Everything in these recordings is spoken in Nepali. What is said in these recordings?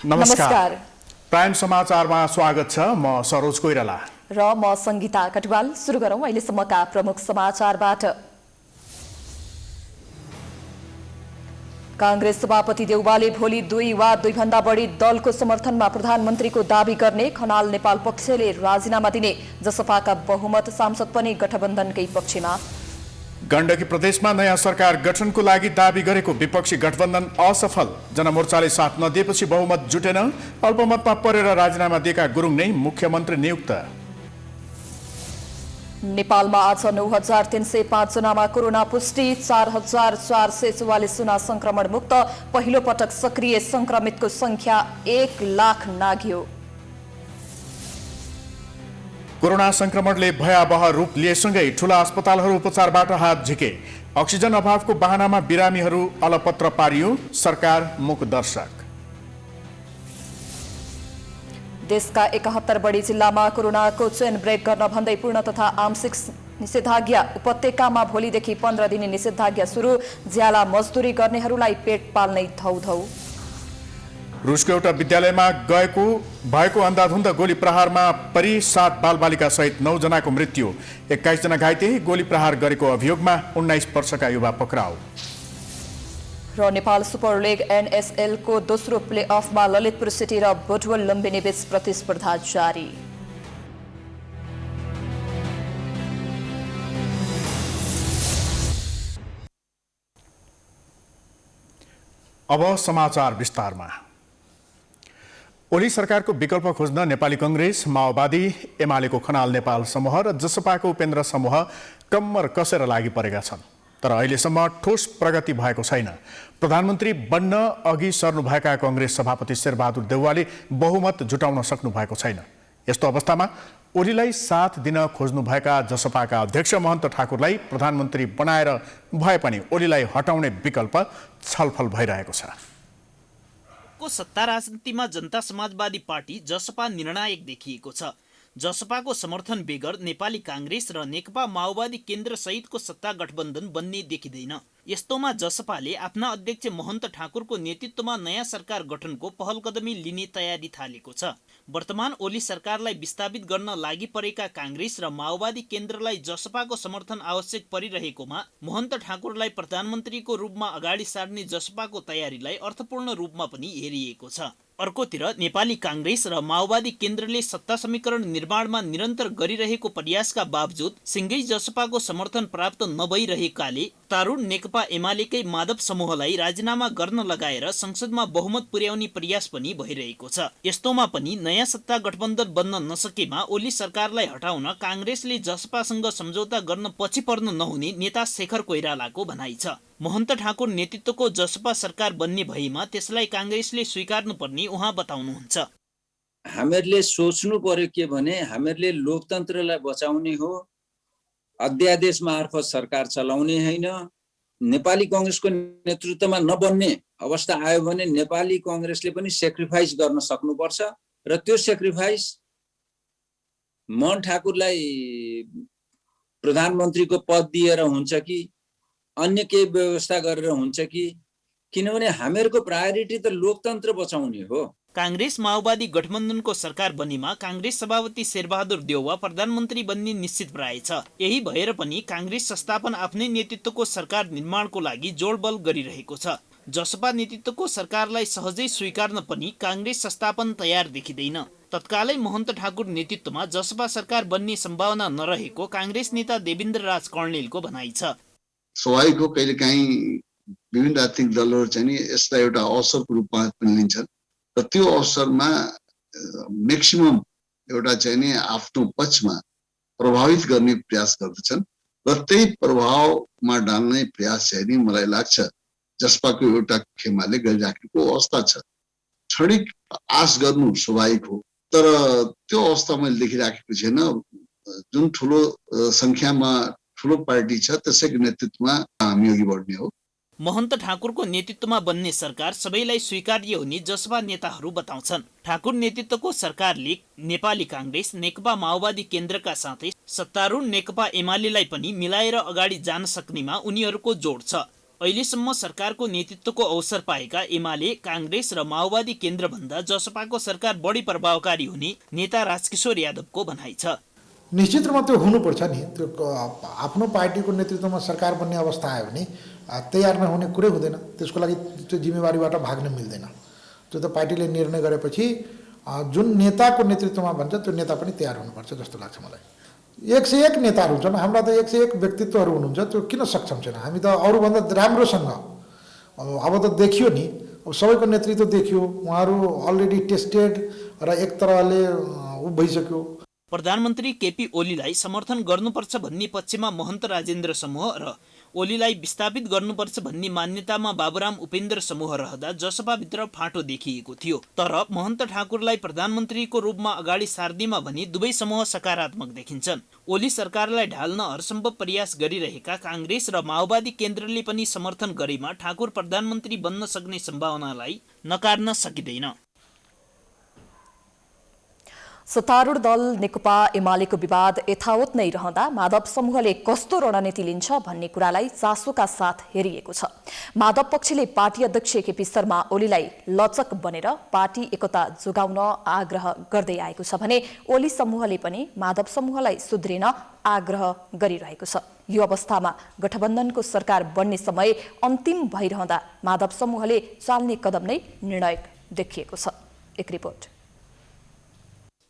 नमस्कार। प्राइम समाचारमा स्वागत छ। म सरोज कोइराला र म संगीता कटवाल। सुरु गरौं अहिलेसम्मका प्रमुख समाचारबाट। कांग्रेस सभापति देउवाले भोलि 2 वा 2 भन्दा बढी दलको समर्थनमा प्रधानमन्त्रीको दाबी गर्ने, खनाल नेपाल पक्षले राजीनामा दिने, जसपाका बहुमत सांसद पनि गठबन्धनकै पक्षमा। गण्डकी प्रदेशमा नयाँ सरकार गठनको लागि दाबी गरेको विपक्षी गठबन्धन असफल। जनमोर्चाले साथ नदिएपछि बहुमत जुटेन। अल्पमतमा परेर राजीनामा दिएका गुरुङ नै मुख्यमन्त्री नियुक्त। नेपालमा आज 9,305 जनामा कोरोना पुष्टि, 4,444 जना संक्रमण मुक्त। पहिलो पटक सक्रिय संक्रमितको संख्या 1 लाख नाग्यो। कोरोना संक्रमणले भयावह रूप लिएसँगै ठूला अस्पतालहरू उपचारबाट हात झिके। अक्सिजन अभावको बहानामा बिरामीहरू अलपत्र पारियो। सरकार मूकदर्शक। देशका 71 बढी जिल्लामा कोरोनाको चेन ब्रेक गर्न भन्दै पूर्ण तथा आंशिक निषेधाज्ञा। उपत्यकामा भोलिदेखि 15 दिने निषेधाज्ञा सुरु। ज्याला मजदुरी गर्नेहरूलाई पेट पाल्नै धौधौ। रुसको एउटा विद्यालयमा भएको अन्धाधुन्द गोली प्रहारमा परि 7 बालबालिका सहित 9 जनाको मृत्यु। 21 जना घाइते। गोली प्रहार गरेको अभियोगमा 19 वर्षका युवा पक्राउ। र नेपाल सुपर लिग NSL को दोस्रो प्लेअफमा ललितपुर सिटी र बुटवल लुम्बिनी बीच प्रतिस्पर्धा जारी। अब समाचार विस्तारमा। ओली सरकारको विकल्प खोज्न नेपाली कांग्रेस, माओवादी, एमालेको खनाल नेपाल समूह र जसपाको उपेन्द्र समूह कम्मर कसेर लागि परेका छन्। तर अहिलेसम्म ठोस प्रगति भएको छैन। प्रधानमन्त्री बन्न अघि सर्नुभएका कांग्रेस सभापति शेरबहादुर देउवाले बहुमत जुटाउन सक्नु भएको छैन। यस्तो अवस्थामा ओलीलाई साथ दिन खोज्नुभएका जसपाका अध्यक्ष महन्त ठाकुरलाई प्रधानमन्त्री बनाएर भए पनि ओलीलाई हटाउने विकल्प छलफल भइरहेको छ। को सत्ता राजनीतिमा जनता समाजवादी पार्टी जसपा निर्णायक देखिएको छ। जसपाको समर्थन बेगर नेपाली कांग्रेस र नेकपा माओवादी केन्द्र सहितको सत्ता गठबन्धन बन्ने देखिँदैन। यस्तोमा जसपाले आफ्ना अध्यक्ष महन्त ठाकुरको नेतृत्वमा नयाँ सरकार गठनको पहलकदमी लिने तयारी थालेको छ। वर्तमान ओली सरकारलाई विस्थापित गर्न लागि परेका कांग्रेस र माओवादी केन्द्रलाई जसपाको समर्थन आवश्यक परिरहेकोमा महन्त ठाकुरलाई प्रधानमन्त्रीको रूपमा अगाडि सार्ने जसपाको तयारीलाई अर्थपूर्ण रूपमा पनि हेरिएको छ। अर्कोतिर नेपाली कांग्रेस र माओवादी केन्द्रले सत्ता समीकरण निर्माणमा निरन्तर गरिरहेको प्रयासका बावजुद सिंगै जसपाको समर्थन प्राप्त नभइरहेकाले तारुण नेकपा एमालेकै माधव समूहलाई राजीनामा गर्न लगाएर संसदमा बहुमत पुर्याउने प्रयास पनि भइरहेको छ। यस्तोमा पनि नयाँ सत्ता गठबन्धन बन्न नसकेमा ओली सरकारलाई हटाउन कांग्रेसले जसपासँग सम्झौता गर्न पछि पर्न नहुने नेता शेखर कोइरालाको भनाइ छ। महन्त ठाकुर नेतृत्वको जसपा सरकार बन्ने भएमा त्यसलाई कांग्रेसले स्वीकार्नुपर्ने उहाँ बताउनुहुन्छ। हामीहरूले सोच्नु पर्यो के भने हामीहरूले लोकतन्त्रलाई बचाउने हो, अध्यादेश मार्फत सरकार चलाउने होइन। नेपाली कांग्रेसको नेतृत्वमा नबन्ने अवस्था आयो भने नेपाली कांग्रेसले पनि सेक्रिफाइस गर्न सक्नुपर्छ र त्यो सेक्रिफाइस महन्त ठाकुरलाई प्रधानमन्त्रीको पद दिएर हुन्छ कि अन्य केही व्यवस्था गरेर हुन्छ कि, किनभने हामीहरूको प्रायोरिटी त लोकतन्त्र बचाउने हो। कांग्रेस माओवादी गठबन्धनको सरकार बन्नेमा कांग्रेस सभापति शेरबहादुर देउवा प्रधानमन्त्री बन्ने निश्चित प्राय छ। यही भएर पनि कांग्रेस संस्थापन आफ्नै नेतृत्वको सरकार निर्माणको लागि जोडबल गरिरहेको छ। जसपा नेतृत्वको सरकारलाई सहजै स्वीकार्न पनि कांग्रेस संस्थापन तयार देखिँदैन। तत्कालै महन्त ठाकुर नेतृत्वमा जसपा सरकार बन्ने सम्भावना नरहेको कांग्रेस नेता देवेन्द्र राज कौडेलको भनाइ छ। स्वाभाविक हो, कहिलेकाहीँ विभिन्न राजनीतिक दलहरू चाहिँ नि यसलाई एउटा अवसरको रूपमा पनि लिन्छन् र त्यो अवसरमा म्याक्सिमम एउटा चाहिँ नि आफ्नो पक्षमा प्रभावित गर्ने प्रयास गर्दछन् र त्यही प्रभावमा डाल्ने प्रयास चाहिँ नि मलाई लाग्छ जसपाको एउटा खेमाले गरिराखेको अवस्था छ। क्षणिक आश गर्नु स्वाभाविक हो, तर त्यो अवस्था मैले देखिराखेको छैन। जुन ठुलो संख्यामा ठुलो पार्टी छ त्यसैको नेतृत्वमा हामी अघि बढ्ने हो। महन्त ठाकुरको नेतृत्वमा बन्ने सरकार सबैलाई स्वीकार्य हुने जसपा नेताहरू बताउँछन्। ठाकुर नेतृत्वको सरकारले नेपाली कांग्रेस, नेकपा माओवादी केन्द्रका साथै सत्तारूढ नेकपा एमालेलाई पनि मिलाएर अगाडि जान सक्नेमा उनीहरूको जोड छ। अहिलेसम्म सरकारको नेतृत्वको अवसर पाएका एमाले, काङ्ग्रेस र माओवादी केन्द्रभन्दा जसपाको सरकार बढी प्रभावकारी हुने नेता राजकिशोर यादवको भनाइ छ। निश्चित रूपमा त्यो हुनुपर्छ नि। त्यो आफ्नो पार्टीको नेतृत्वमा सरकार बन्ने अवस्था आयो भने तयार नहुने कुरै हुँदैन। त्यसको लागि त्यो जिम्मेवारीबाट भाग्न मिल्दैन। त्यो त पार्टीले निर्णय गरेपछि जुन नेताको नेतृत्वमा भन्छ त्यो नेता पनि तयार हुनुपर्छ जस्तो लाग्छ मलाई। 101 नेताहरू हुन्छन्, हाम्रा त 101 व्यक्तित्वहरू हुनुहुन्छ, त्यो किन सक्षम छैन? हामी त अरूभन्दा राम्रोसँग अब त देखियो नि, अब सबैको नेतृत्व देखियो, उहाँहरू अलरेडी टेस्टेड र एक तरहले भइसक्यो। प्रधानमन्त्री केपी ओलीलाई समर्थन गर्नुपर्छ भन्ने पक्षमा महन्त राजेन्द्र समूह र ओलीलाई विस्थापित गर्नुपर्छ भन्ने मान्यतामा बाबुराम उपेन्द्र समूह रहँदा जसपाभित्र फाँटो देखिएको थियो। तर महन्त ठाकुरलाई प्रधानमन्त्रीको रूपमा अगाडि सार्दिमा भने दुवै समूह सकारात्मक देखिन्छन्। ओली सरकारलाई ढाल्न हरसम्भव प्रयास गरिरहेका काङ्ग्रेस र माओवादी केन्द्रले पनि समर्थन गरेमा ठाकुर प्रधानमन्त्री बन्न सक्ने सम्भावनालाई नकार्न सकिँदैन। सत्तारूढ दल नेकपा एमालेको विवाद यथावत नै रहँदा माधव समूहले कस्तो रणनीति लिन्छ भन्ने कुरालाई चासोका साथ हेरिएको छ। माधव पक्षले पार्टी अध्यक्ष केपी शर्मा ओलीलाई लचक बनेर पार्टी एकता जोगाउन आग्रह गर्दै आएको छ भने ओली समूहले पनि माधव समूहलाई सुध्रिन आग्रह गरिरहेको छ। यो अवस्थामा गठबन्धनको सरकार बन्ने समय अन्तिम भइरहँदा माधव समूहले चाल्ने कदम नै निर्णायक देखिएको छ। एक रिपोर्ट।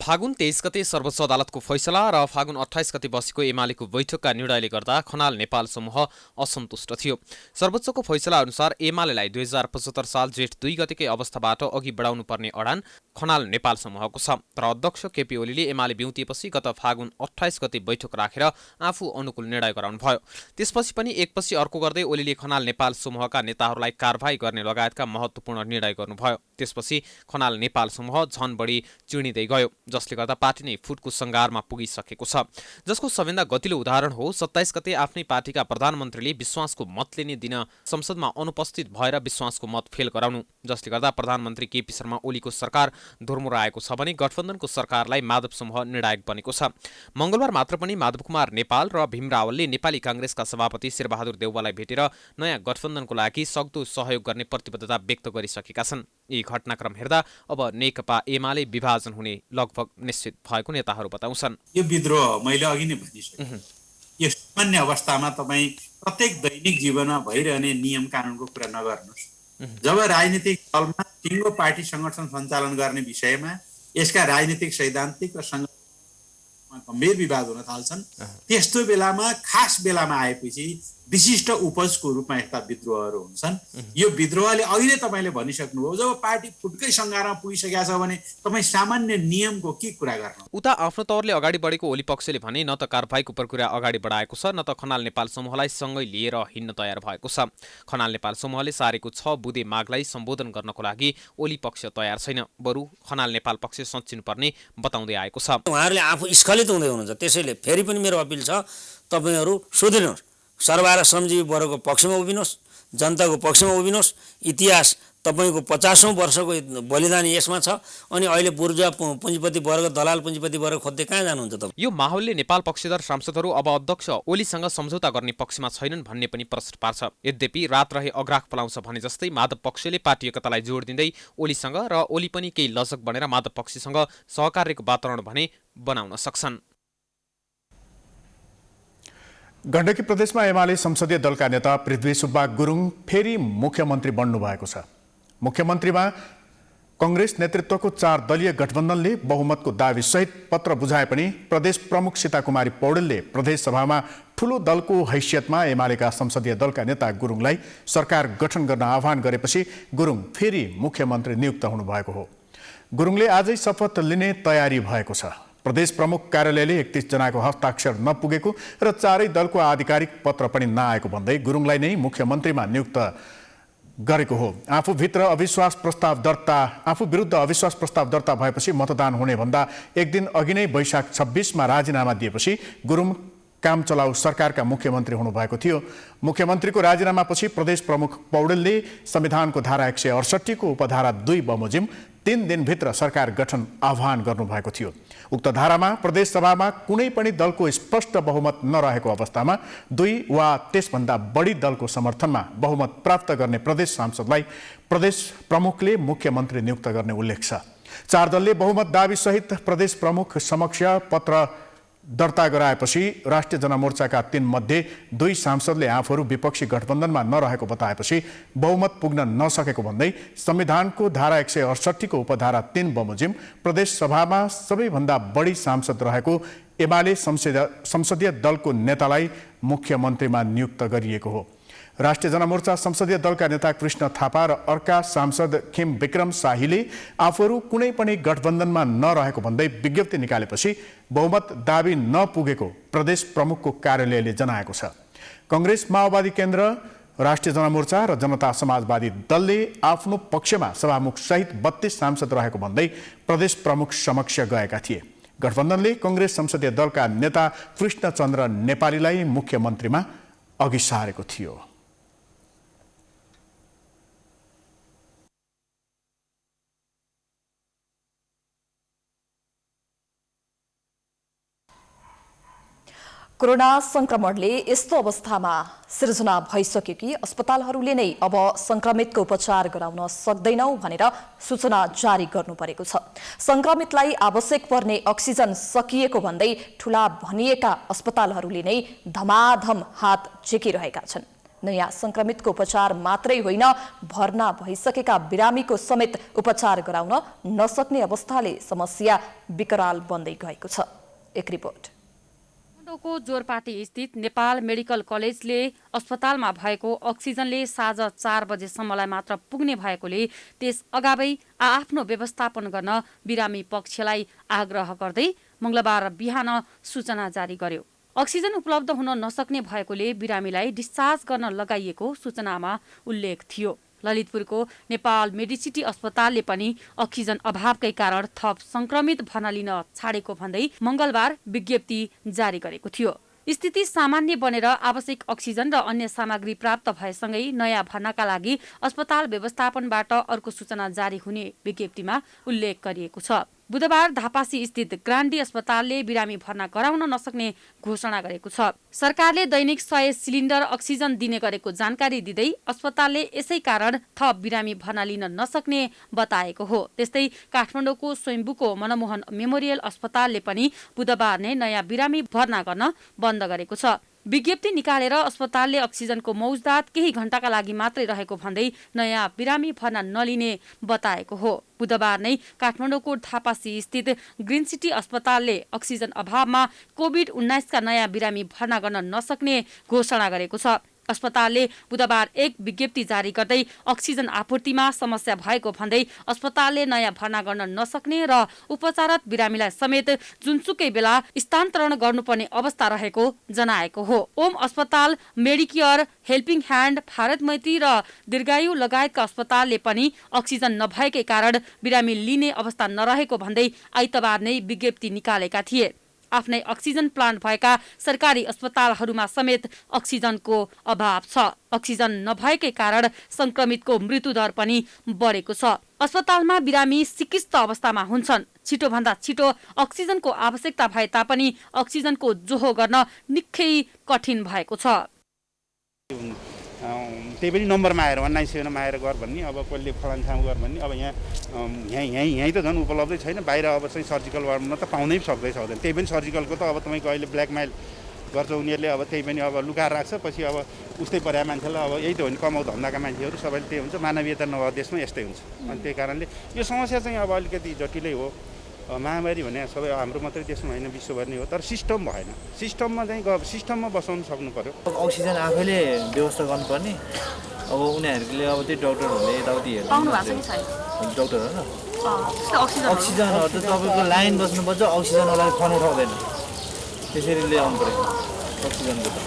फागुन 23 गते सर्वोच्च अदालतको फैसला र फागुन 28 गते बसेको एमालेको बैठकका निर्णयले गर्दा खनाल नेपाल समूह असन्तुष्ट थियो। सर्वोच्चको फैसला अनुसार एमालेलाई 2075 साल जेठ 2 गतेकै अवस्थाबाट अघि बढाउनु पर्ने अडान खनाल नेपाल समूहको छ। तर अध्यक्ष केपी ओलीले एमाले बिउतिएपछि गत फागुन 28 गते बैठक राखेर आफू अनुकूल निर्णय गराउनु भयो। त्यसपछि पनि एकपछि अर्को गर्दै ओलीले खनाल नेपाल समूहका नेताहरूलाई कारबाही गर्ने लगायतका महत्त्वपूर्ण निर्णय गर्नुभयो। त्यसपछि खनाल नेपाल समूह झन बढी चिर्निँदै गयो, जसले गर्दा पार्टी नै फुटको सङ्घारमा पुगिसकेको छ। जसको सबैभन्दा गतिलो उदाहरण हो 27 गते आफ्नै पार्टीका प्रधानमन्त्रीले विश्वासको मत लिने दिन संसदमा अनुपस्थित भएर विश्वासको मत फेल गराउनु, जसले गर्दा प्रधानमन्त्री केपी शर्मा ओलीको सरकार धुर्मुराएको छ भने गठबन्धनको सरकारलाई माधव समूह निर्णायक बनेको छ। मंगलबार मात्र पनि माधव कुमार नेपाल र भीम रावलले नेपाली काङ्ग्रेसका सभापति शेरबहादुर देउवालाई भेटेर नयाँ गठबन्धनको लागि सक्दो सहयोग गर्ने प्रतिबद्धता व्यक्त गरिसकेका छन्। यी घटनाक्रम हेर्दा अब नेकपा एमाले विभाजन हुने लगभग निश्चित भएको नेताहरू बताउँछन्। यो विद्रोह मैले अघि नै भनिसकेँ। यो सामान्य अवस्थामा तपाईँ प्रत्येक दैनिक जीवनमा भइरहने नियम कानुनको कुरा नगर्नुहोस्। जब राजनीतिक दलमा टिङ्गो पार्टी सङ्गठन सञ्चालन गर्ने विषयमा यसका राजनीतिक सैद्धान्तिक र गम्भीर विवाद हुन थाल्छन्, त्यस्तो बेलामा खास बेलामा आएपछि विशिष्ट उपजको रूपमा यस्ता विद्रोहहरू हुन्छन्। यो विद्रोहले अघि नै तपाईँले भनिसक्नुभयो, जब पार्टी फुटकै सङ्घारमा पुगिसकेका छ भने तपाईँ सामान्य नियमको के कुरा गर्नु? उता आफ्नो तौरले अगाडि बढेको ओली पक्षले भने न त कारबाहीको प्रक्रिया अगाडि बढाएको छ, न त खनाल नेपाल समूहलाई सँगै लिएर हिँड्न तयार भएको छ। खनाल नेपाल समूहले सारेको 6 बुँदे मागलाई सम्बोधन गर्नको लागि ओली पक्ष तयार छैन, बरु खनाल नेपाल पक्ष सञ्चिनुपर्ने बताउँदै आएको छ। उहाँहरूले आफू स्खलित हुँदै हुनुहुन्छ। त्यसैले फेरि पनि मेरो अपिल छ, तपाईँहरू सुध्रिनुहोस्, सर्वहारा श्रमजीवी वर्गको पक्षमा उभिनुहोस्, जनताको पक्षमा उभिनुहोस्। इतिहास तपाईँको 50औं वर्षको बलिदान यसमा छ। अनि अहिले बुर्जुवा पुँजीपति वर्ग, दलाल पुँजीपति वर्ग खोज्दै कहाँ जानुहुन्छ तपाईँ? यो माहौलले नेपाल पक्षधर सांसदहरू अब अध्यक्ष ओलीसँग सम्झौता गर्ने पक्षमा छैनन् भन्ने पनि प्रश्न पार्छ। यद्यपि रात रहे अग्राक पलाउँछ भने जस्तै माधव पक्षले पार्टी एकतालाई जोड दिँदै ओलीसँग र ओली पनि केही लचक बनेर माधव पक्षसँग सहकार्यको वातावरण भने बनाउन सक्छन्। गण्डकी प्रदेशमा एमाले संसदीय दलका नेता पृथ्वी सुब्बा गुरुङ फेरि मुख्यमन्त्री बन्नु भएको छ। मुख्यमन्त्रीमा कांग्रेस नेतृत्वको 4 दलीय गठबन्धनले बहुमतको दाबीसहित पत्र बुझाए पनि प्रदेश प्रमुख सीताकुमारी पौडेलले प्रदेश सभामा ठूलो दलको हैसियतमा एमालेका संसदीय दलका नेता गुरुङलाई सरकार गठन गर्न आह्वान गरेपछि गुरुङ फेरि मुख्यमन्त्री नियुक्त हुनुभएको हो। गुरुङले आजै शपथ लिने तयारी भएको छ। प्रदेश प्रमुख कार्यालयले 31 जनाको हस्ताक्षर नपुगेको र 4 दलको आधिकारिक पत्र पनि नआएको भन्दै गुरुङलाई नै मुख्यमन्त्रीमा नियुक्त गरेको हो। आफू विरुद्ध अविश्वास प्रस्ताव दर्ता भएपछि मतदान हुने भन्दा एक दिन अघि नै वैशाख 26 मा राजीनामा दिएपछि गुरुङ काम चलाउ सरकारका मुख्यमन्त्री हुनुभएको थियो। मुख्यमन्त्रीको राजीनामापछि प्रदेश प्रमुख पौडेलले संविधानको धारा 168 को उपधारा 2 बमोजिम 3 दिनभित्र सरकार गठन आह्वान गर्नुभएको थियो। उक्त धारामा प्रदेशसभामा कुनै पनि दलको स्पष्ट बहुमत नरहेको अवस्थामा 2 वा त्यसभन्दा बढी दलको समर्थनमा बहुमत प्राप्त गर्ने प्रदेश सांसदलाई प्रदेश प्रमुखले मुख्यमन्त्री नियुक्त गर्ने उल्लेख छ। 4 दलले बहुमत दाबी सहित प्रदेश प्रमुख समक्ष पत्र दर्ता गराएपछि राष्ट्रिय जनमोर्चाका 3 मध्ये 2 सांसदले आफूहरू विपक्षी गठबन्धनमा नरहेको बताएपछि बहुमत पुग्न नसकेको भन्दै संविधानको धारा 168 को उपधारा 3 बमोजिम प्रदेश सभामा सबैभन्दा बढी सांसद रहेको एमाले संसदीय दलको नेतालाई मुख्यमन्त्रीमा नियुक्त गरिएको हो। राष्ट्रिय जनमोर्चा संसदीय दलका नेता कृष्ण थापा र अर्का सांसद खेम विक्रम शाहीले आफूहरू कुनै पनि गठबन्धनमा नरहेको भन्दै विज्ञप्ति निकालेपछि बहुमत दाबी नपुगेको प्रदेश प्रमुखको कार्यालयले जनाएको छ। कांग्रेस माओवादी केन्द्र, राष्ट्रिय जनमोर्चा र जनता समाजवादी दलले आफ्नो पक्षमा सभामुख सहित 32 सांसद रहेको भन्दै प्रदेश प्रमुख समक्ष गएका थिए। गठबन्धनले कांग्रेस संसदीय दलका नेता कृष्णचन्द्र नेपालीलाई मुख्यमन्त्रीमा अघि सारेको थियो। कोरोना संक्रमणले यस्तो अवस्थामा सिर्जना भइसक्यो कि अस्पतालहरूले नै अब संक्रमितको उपचार गराउन सक्दैनौ भनेर सूचना जारी गर्नु परेको छ। संक्रमितलाई आवश्यक पर्ने अक्सिजन सकिएको भन्दै ठूला भनिएका अस्पतालहरूले नै धमाधम हात झिकिरहेका छन्। नयाँ संक्रमितको उपचार मात्रै होइन, भर्ना भइसकेका बिरामीको समेत उपचार गराउन नसक्ने अवस्थाले समस्या विकराल बन्दै गएको छ। एक रिपोर्ट। काठमाडौँको जोरपाटी स्थित नेपाल मेडिकल कलेजले अस्पतालमा भएको अक्सिजनले साँझ 4 बजेसम्मलाई मात्र पुग्ने भएकोले त्यस अगावै आफ्नो व्यवस्थापन गर्न बिरामी पक्षलाई आग्रह गर्दै मंगलबार बिहान सूचना जारी गर्यो। अक्सिजन उपलब्ध हुन नसक्ने भएकोले बिरामीलाई डिस्चार्ज गर्न लगाइएको सूचनामा उल्लेख थियो। ललितपुरको नेपाल मेडिसिटी अस्पतालले पनि अक्सिजन अभावकै कारण थप संक्रमित भर्ना लिन छाडेको भन्दै मंगलबार विज्ञप्ति जारी गरेको थियो। स्थिति सामान्य बनेर आवश्यक अक्सिजन र अन्य सामग्री प्राप्त भएसँगै नयाँ भर्नाका लागि अस्पताल व्यवस्थापनबाट अर्को सूचना जारी हुने विज्ञप्तिमा उल्लेख गरिएको छ। बुधबार धापासी स्थित ग्रान्डी अस्पतालले बिरामी भर्ना गराउन नसक्ने घोषणा गरेको छ। सरकारले दैनिक 100 सिलिन्डर अक्सिजन दिने गरेको जानकारी दिँदै अस्पतालले यसै कारण थप बिरामी भर्ना लिन नसक्ने बताएको हो। त्यस्तै काठमाडौँको स्वयम्भूको मनमोहन मेमोरियल अस्पतालले पनि बुधबार नै नयाँ बिरामी भर्ना गर्न बन्द गरेको छ। विज्ञप्ति निकालेर अस्पतालले अक्सिजनको मौजदात केही घण्टाका लागि मात्रै रहेको भन्दै नयाँ बिरामी भर्ना नलिने बताएको हो। बुधबार नै काठमाडौँको धापासी स्थित ग्रीन सिटी अस्पतालले अक्सिजन अभावमा कोभिड-19 का नयाँ बिरामी भर्ना गर्न नसक्ने घोषणा गरेको छ। अस्पतालले बुधबार एक विज्ञप्ति जारी गर्दै अक्सिजन आपूर्तिमा समस्या भएको भन्दै अस्पतालले नयाँ भर्ना गर्न नसक्ने र उपचाररत बिरामीलाई समेत जुनसुकै बेला स्थानान्तरण गर्नुपर्ने अवस्था रहेको जनाएको हो। ओम अस्पताल, मेडिकेयर, हेल्पिङ ह्यान्ड, भारत मैत्री र दीर्घायु लगायतका अस्पतालले पनि अक्सिजन नभएकै कारण बिरामी लिने अवस्था नरहेको भन्दै आइतबार नै विज्ञप्ति निकालेका थिए। आफ्नै अक्सिजन प्लान्ट भएका सरकारी अस्पतालहरूमा समेत अक्सिजनको अभाव छ। अक्सिजन नभएकै कारण संक्रमितको मृत्युदर पनि बढेको छ। अस्पतालमा बिरामी सिकिस्त अवस्थामा हुन्छन्। छिटोभन्दा छिटो अक्सिजनको आवश्यकता भए तापनि अक्सिजनको जोहो गर्न निकै कठिन भएको छ। त्यही पनि नम्बरमा आएर 1977मा आएर गर भन्ने, अब कसले फलान ठाउँ गर भन्ने, अब यहीँ त झन् उपलब्धै छैन। बाहिर अब चाहिँ सर्जिकल वार्डमा त पाउनै सक्दैन। त्यही पनि सर्जिकलको त अब तपाईँको अहिले ब्ल्याकमेल गर्छ उनीहरूले। अब त्यही पनि अब लुकाएर राख्छ। पछि अब उस्तै परेका मान्छेलाई अब यही त हो नि, कमाउ धन्दाका मान्छेहरू सबैले त्यही हुन्छ। मानवीयता नभएको देशमा यस्तै हुन्छ। अनि त्यही कारणले यो समस्या चाहिँ अब अलिकति जटिलै हो। महामारी भने सबै हाम्रो मात्रै देशमा होइन, विश्वभर नै हो। तर सिस्टम भएन। सिस्टममा सिस्टममा बसाउनु सक्नु पर्यो। अक्सिजन आफैले व्यवस्था गर्नुपर्ने। अब उनीहरूले अब त्यो डक्टरहरूले यताउति हेर्नु डक्टर हो न, अक्सिजनहरू त तपाईँको लाइन बस्नुपर्छ। अक्सिजनवाला फोन उठाउँदैन, त्यसरी ल्याउनु पर्यो अक्सिजनको त।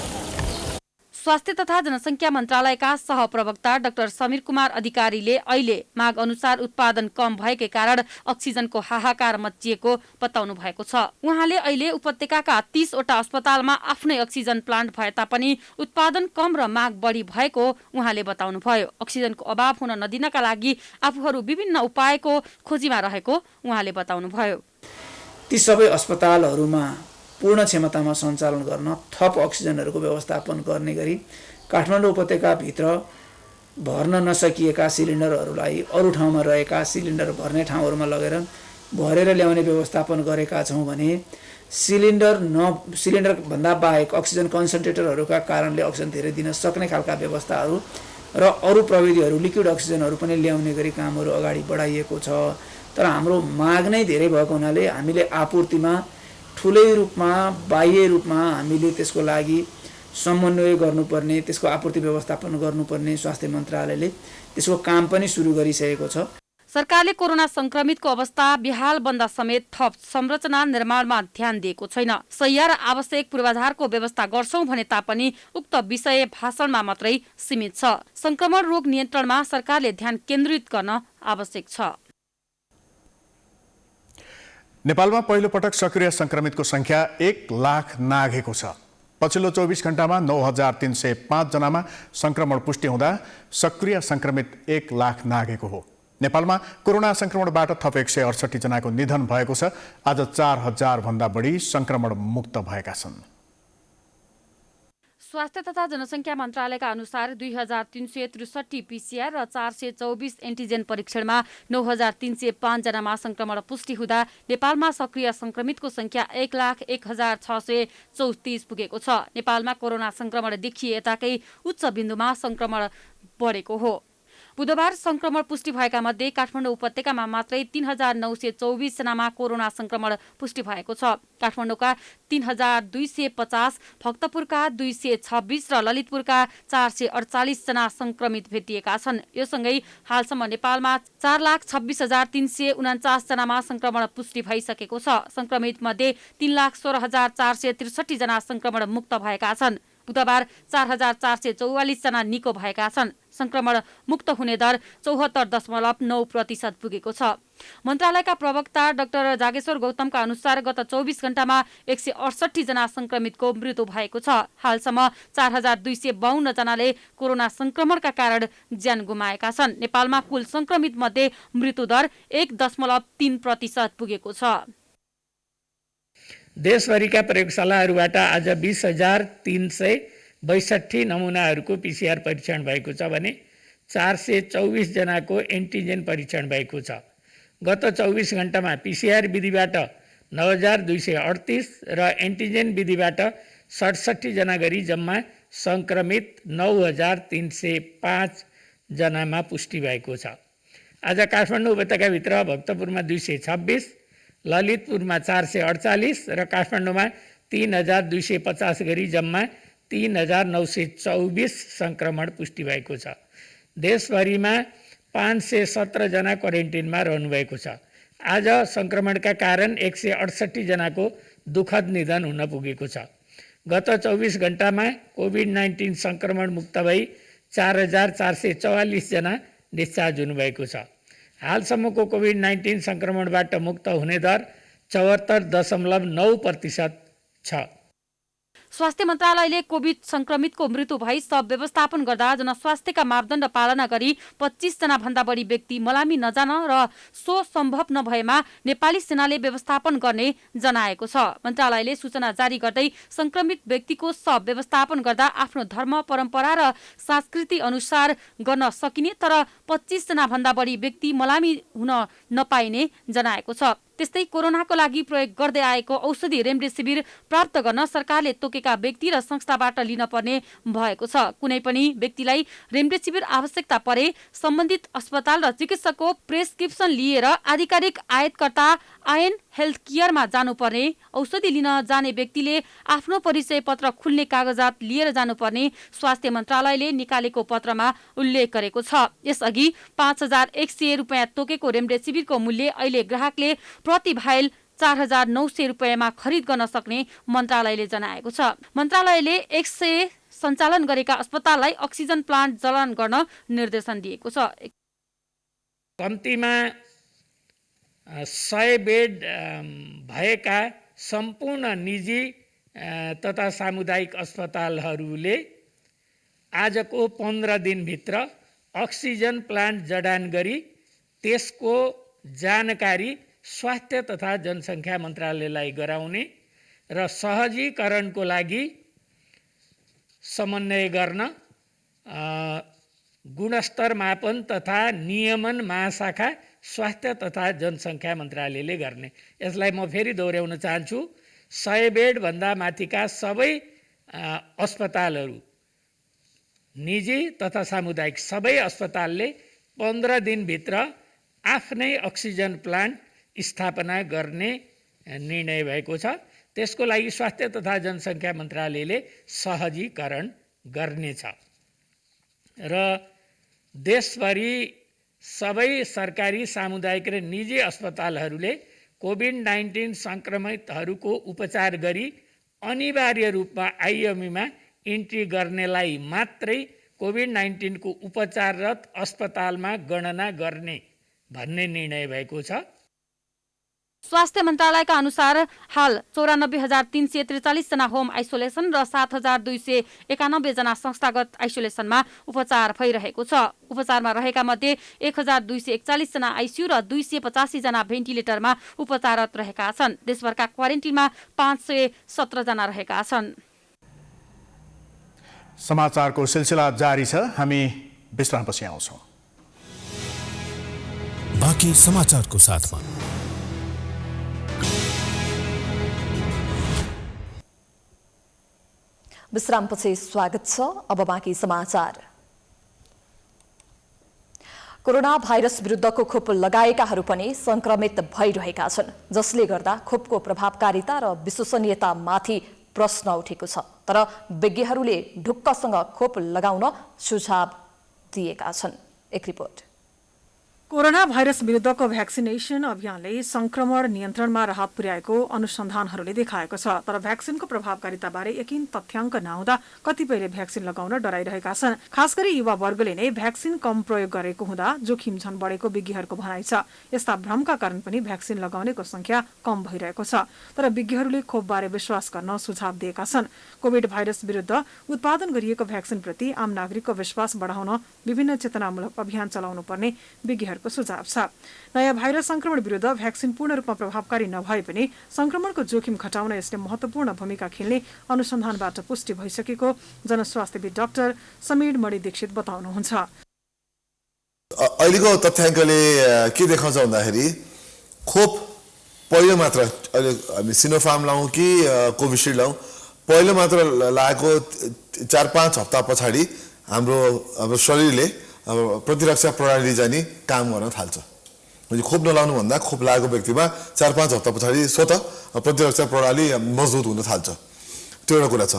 स्वास्थ्य तथा जनसङ्ख्या मन्त्रालयका सहप्रवक्ता डाक्टर समीर कुमार अधिकारीले अहिले माग अनुसार उत्पादन कम भएकै कारण अक्सिजनको हाहाकार मचिएको बताउनु भएको छ। उहाँले अहिले उपत्यकाका 30 वटा अस्पतालमा आफ्नै अक्सिजन प्लान्ट भए तापनि उत्पादन कम र माग बढी भएको उहाँले बताउनुभयो। अक्सिजनको अभाव हुन नदिनका लागि आफूहरू विभिन्न उपायको खोजीमा रहेको उहाँले बताउनुभयो। ती सबै अस्पतालहरूमा पूर्ण क्षमतामा सञ्चालन गर्न थप अक्सिजनहरूको व्यवस्थापन गर्ने गरी काठमाडौँ उपत्यकाभित्र भर्न नसकिएका सिलिन्डरहरूलाई अरू ठाउँमा रहेका सिलिन्डर भर्ने ठाउँहरूमा लगेर भरेर ल्याउने व्यवस्थापन गरेका छौँ भने सिलिन्डरभन्दा बाहेक अक्सिजन कन्सन्ट्रेटरहरूका कारणले अक्सिजन धेरै दिन सक्ने खालका व्यवस्थाहरू र अरू प्रविधिहरू लिक्विड अक्सिजनहरू पनि ल्याउने गरी कामहरू अगाडि बढाइएको छ। तर हाम्रो माग नै धेरै भएको हुनाले हामीले आपूर्तिमा ठुलै रूपमा बाह्य रूपमा हामीले त्यसको लागि समन्वय गर्नुपर्ने, त्यसको आपूर्ति व्यवस्थापन गर्नुपर्ने स्वास्थ्य मन्त्रालयले त्यसको काम पनि सुरु गरिसकेको छ। सरकारले कोरोना संक्रमितको अवस्था बेहाल बन्दा समेत थप संरचना निर्माणमा ध्यान दिएको छैन। सहिया र आवश्यक पूर्वाधारको व्यवस्था गर्छौं भने तापनि उक्त विषय भाषणमा मात्रै सीमित छ। संक्रमण रोग नियन्त्रणमा सरकारले ध्यान केन्द्रित गर्न आवश्यक छ। नेपालमा पहिलो पटक सक्रिय संक्रमितको संख्या 1 लाख नाघेको छ। पछिल्लो 24 घण्टामा 9305 जनामा संक्रमण पुष्टि हुँदा सक्रिय संक्रमित 1 लाख नाघेको हो। नेपालमा कोरोना संक्रमणबाट थप 168 जनाको निधन भएको छ। आज 4000 भन्दा बढी संक्रमण मुक्त भएका छन्। स्वास्थ्य तथा जनसङ्ख्या मन्त्रालयका अनुसार 2363 पीसीआर र 424 एन्टिजेन परीक्षणमा 9305 जनामा संक्रमण पुष्टि हुँदा नेपालमा सक्रिय संक्रमितको संख्या 1,01,634 पुगेको छ। नेपालमा कोरोना संक्रमण देखिए यताकै उच्च बिन्दुमा संक्रमण बढेको हो। बुधबार संक्रमण पुष्टि भएका मध्ये काठमाडौँ उपत्यकामा मात्रै 3924 जनामा कोरोना संक्रमण पुष्टि भएको छ। काठमाडौँका 3250, भक्तपुरका 226 र ललितपुरका 448 जना संक्रमित भेटिएका छन्। यो सँगै हालसम्म नेपालमा 4,26,349 जनामा संक्रमण पुष्टि भइसकेको छ। संक्रमित मध्ये 3,16,463 जना संक्रमण मुक्त भएका छन्। बुधबार 4,444 जना निको भएका छन्। संक्रमण मुक्त हुने दर 74.9% पुगेको छ। मन्त्रालयका प्रवक्ता डाक्टर जागेश्वर गौतमका अनुसार गत 24 घण्टामा 168 जना संक्रमितको मृत्यु भएको छ। हालसम्म 4252 जनाले कोरोना संक्रमणका कारण ज्यान गुमाएका छन्। नेपालमा कुल संक्रमित मध्ये मृत्यु दर 1.3% पुगेको छ। देशभरिका प्रयोगशालाहरूबाट आज 20,362 नमुनाहरूको पीसीआर परीक्षण भएको छ भने 424 जनाको एन्टिजेन परीक्षण भएको छ। गत 24 घण्टामा पीसीआर विधिबाट 9238 र एन्टिजेन विधिबाट 67 जना गरी जम्मा संक्रमित 9305 जनामा पुष्टि भएको छ। आज काठमाडौँ उपत्यकाभित्र भक्तपुरमा 226, ललितपुरमा 448 र काठमाडौँमा 3250 गरी जम्मा 3924 संक्रमण पुष्टि भएको छ। देशभरिमा 517 जना क्वारेन्टिनमा रहनुभएको छ। आज संक्रमणका कारण 168 जनाको दुःखद निधन हुन पुगेको छ। गत 24 घण्टामा कोभिड-19 संक्रमण मुक्त भई 4444 जना डिस्चार्ज हुनुभएको छ। हालसम्मको कोभिड-19 संक्रमणबाट मुक्त हुने दर 74.9% छ। स्वास्थ्य मन्त्रालयले कोभिड संक्रमितको मृत्यु भई सब व्यवस्थापन गर्दा जनस्वास्थ्यका मापदण्ड पालना गरी 25 जना भन्दा बढी व्यक्ति मलामी नजान र सो सम्भव नभएमा नेपाली सेनाले व्यवस्थापन गर्ने जनाएको छ। मन्त्रालयले सूचना जारी गर्दै संक्रमित व्यक्तिको सब व्यवस्थापन गर्दा आफ्नो धर्म, परम्परा र संस्कृति अनुसार गर्न सकिने तर 25 जना भन्दा बढी व्यक्ति मलामी हुन नपाइने जनाएको छ। त्यस्तै कोरोनाको लागि प्रयोग गर्दै आएको औषधि रेमडेसिभिर प्राप्त गर्न सरकारले तोकेका व्यक्ति र संस्थाबाट लिन पर्ने भएको छ। कुनै पनि व्यक्तिलाई रेमडेसिभिर आवश्यकता परे सम्बन्धित अस्पताल र चिकित्सकको प्रेस्क्रिप्सन लिएर आधिकारिक आयातकर्ता आयन हेल्थ केयरमा जानुपर्ने, औषधि लिन जाने व्यक्तिले आफ्नो परिचय पत्र खुल्ने कागजात लिएर जानुपर्ने स्वास्थ्य मन्त्रालयले निकालेको पत्रमा उल्लेख गरेको छ। यसअघि 5100 रुपियाँ तोकेको रेमडेसिभिरको मूल्य अहिले ग्राहकले प्रति भाइल 4900 रुपियाँमा खरिद गर्न सक्ने मन्त्रालयले जनाएको छ। मन्त्रालयले सञ्चालन गरेका अस्पताललाई अक्सिजन प्लान्ट जडान गर्न निर्देशन दिएको छ। कम्तीमा 100 बेड भएका सम्पूर्ण निजी तथा सामुदायिक अस्पतालहरूले आजको 15 दिनभित्र अक्सिजन प्लान्ट जडान गरी त्यसको जानकारी स्वास्थ्य तथा जनसङ्ख्या मन्त्रालयलाई गराउने र सहजीकरणको लागि समन्वय गर्न गुणस्तर मापन तथा नियमन महाशाखा स्वास्थ्य तथा जनसङ्ख्या मन्त्रालयले गर्ने। यसलाई म फेरि दोहोऱ्याउन चाहन्छु। 100 बेडभन्दा माथिका सबै अस्पतालहरू निजी तथा सामुदायिक सबै अस्पतालले 15 दिनभित्र आफ्नै अक्सिजन प्लान्ट स्थापना गर्ने निर्णय भएको छ। त्यसको लागि स्वास्थ्य तथा जनसङ्ख्या मन्त्रालयले सहजीकरण गर्नेछ र देशभरि सबै सरकारी सामुदायिक र निजी अस्पतालहरूले कोभिड-19 सङ्क्रमितहरूको उपचार गरी अनिवार्य रूपमा आइएमईमा इन्ट्री गर्नेलाई मात्रै कोभिड-19 को उपचाररत अस्पतालमा गणना गर्ने भन्ने निर्णय भएको छ। स्वास्थ्य मन्त्रालयका अनुसार हाल 94,343 जना होम आइसोलेसन र 7,291 जना संस्थागत आइसोलेसनमा उपचार भइरहेको छ। उपचारमा रहेका मध्ये 1,241 जना आइसियु र 285 जना भेन्टिलेटरमा उपचाररत रहेका छन्। देशभरका क्वारेन्टिनमा 517 जना रहेका छन्। समाचारको सिलसिला जारी छ। हामी विश्रामपछि आउँछौँ। बाँकी समाचारको साथमा विश्रामपछि स्वागत छ। अब बाँकी समाचार। कोरोना भाइरस विरुद्धको खोप लगाएकाहरू पनि संक्रमित भइरहेका छन्, जसले गर्दा खोपको प्रभावकारिता र विश्वसनीयतामाथि प्रश्न उठेको छ। तर विज्ञहरूले ढुक्कसँग खोप लगाउन सुझाव दिएका छन्। एक रिपोर्ट। कोरोना भाइरस विरुद्धको भ्याक्सिनेसन अभियानले संक्रमण नियन्त्रणमा राहत पुर्याएको अनुसन्धानहरूले देखाएको छ। तर भ्याक्सिनको प्रभावकारिताबारे यकिन तथ्याङ्क नहुँदा कतिपयले भ्याक्सिन लगाउन डराइरहेका छन्। खास गरी युवा वर्गले नै भ्याक्सिन कम प्रयोग गरेको हुँदा जोखिम झन बढेको विज्ञहरूको भनाइ छ। यस्ता भ्रमका कारण पनि भ्याक्सिन लगाउनेको संख्या कम भइरहेको छ। तर विज्ञहरूले खोपबारे विश्वास गर्न सुझाव दिएका छन्। कोभिड भाइरस विरुद्ध उत्पादन गरिएको भ्याक्सिनप्रति आम नागरिकको विश्वास बढाउन विभिन्न चेतनामूलक अभियान चलाउनु पर्ने विज्ञहरूको सुझाव छ। नयाँ भाइरस संक्रमण विरुद्ध भ्याक्सिन पूर्ण रूपमा प्रभावकारी नभए पनि संक्रमणको जोखिम घटाउन यसले महत्त्वपूर्ण भूमिका खेल्ने अनुसन्धानबाट पुष्टि भइसकेको जनस्वास्थ्यविद डाक्टर समीर मणि दीक्षित बताउनुहुन्छ। अहिलेको तथ्याङ्कले के देखाउँछ भन्दाखेरि खोप पहिलो मात्र अहिले हामी सिनोफार्म लाउँ कि कोभिसिल्ड लाउँ, पहिलो मात्र लागेको 4-5 हप्ता पछाडि हाम्रो शरीरले प्रतिरक्षा प्रणाली चाहिँ नि काम गर्न थाल्छ। म्हणजे खोप नलाउनु भन्दा खोप लागेको व्यक्तिमा 4-5 हप्ता पछाडि स्वतः प्रतिरक्षा प्रणाली मजबुत हुन थाल्छ। त्यो एउटा कुरा छ।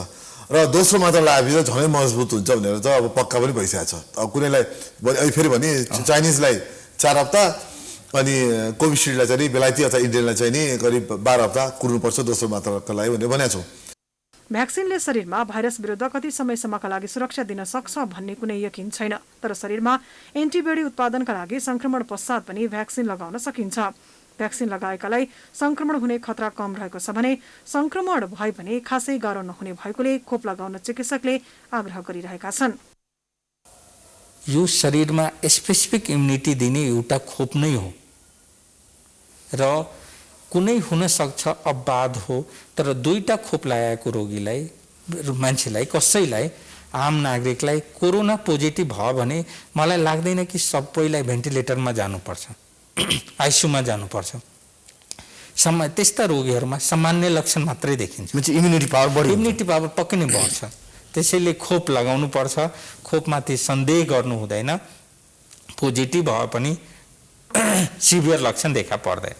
र दोस्रो मात्र लगाएपछि झनै मजबुत हुन्छ भनेर त अब पक्का पनि भइसकेको छ। अब कुनैलाई फेरि भने चाइनिजलाई 4 हप्ता अनि कोभिसिल्डलाई चाहिँ बेलायती अथवा इन्डियनलाई चाहिँ नि करिब 12 हप्ता कुर्नुपर्छ दोस्रो मात्राको लागि भनेर भनेको छौँ। भ्याक्सिनले शरीरमा भाइरस विरुद्ध कति समयसम्मका लागि सुरक्षा दिन सक्छ भन्ने कुनै यकिन छैन। तर शरीरमा एन्टिबडी उत्पादनका लागि संक्रमण पश्चात पनि भ्याक्सिन लगाउन सकिन्छ। भ्याक्सिन लगाएकालाई संक्रमण हुने खतरा कम रहेको छ भने संक्रमण भए पनि खासै गाह्रो नहुने भएकोले खोप लगाउन चिकित्सकले आग्रह गरिरहेका छन्। यो शरीरमा स्पेसिफिक इम्युनिटी दिने एउटा खोप नै हो र कुनै हुन सक्छ अपवाद हो। तर दुईटा खोप लगाएको रोगीलाई मान्छेलाई कसैलाई आम नागरिकलाई कोरोना पोजिटिभ भयो भने मलाई लाग्दैन कि सबैलाई भेन्टिलेटरमा जानुपर्छ, आइसियुमा जानुपर्छ। त्यस्ता रोगीहरूमा सामान्य लक्षण मात्रै देखिन्छ। इम्युनिटी पावर पक्कै नै बढ्छ। त्यसैले खोप लगाउनु पर्छ। खोपमाथि सन्देह गर्नु हुँदैन। पोजिटिभ भए पनि सिभियर लक्षण देखा पर्दैन।